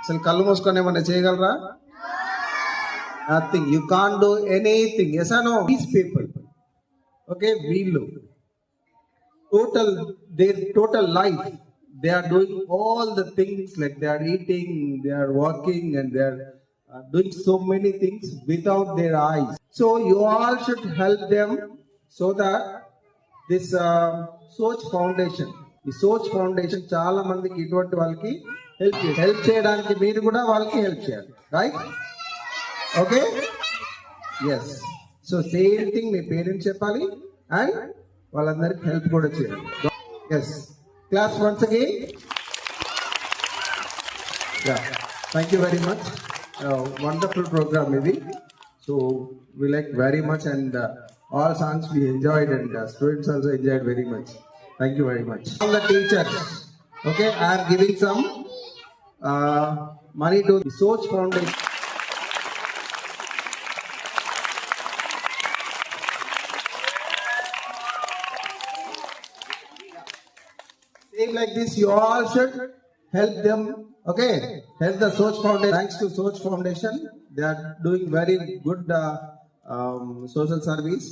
అసలు కళ్ళు మూసుకొని ఏమన్నా చేయగలరా? Nothing. You can do anything. Yes or no? These people, okay, వీళ్ళు total life, they are doing all the things, like they are eating, they are working, and they are doing so many things without their eyes. So you all should help them, so that this Soch Foundation, ఈ సోచ్ foundation చాలా మందికి ఇటువంటి వాళ్ళకి help చేయడానికి మీరు కూడా వాళ్ళకి help చేయాలి, right? Okay, yes. So same thing మీ పేరెంట్స్ చెప్పాలి అండ్ వాళ్ళందరికి హెల్ప్ కూడా చేయాలి. Yes, class once again. Thank you very much. Wonderful programme ఇది. So we like very much, and all songs we enjoyed, and students also enjoyed very much. Thank you very much. All the teachers, okay, I am giving some money to the Soch Foundation. Same like this, you all should help them, okay? Help the Soch Foundation. Thanks to Soch Foundation, they are doing very good social service.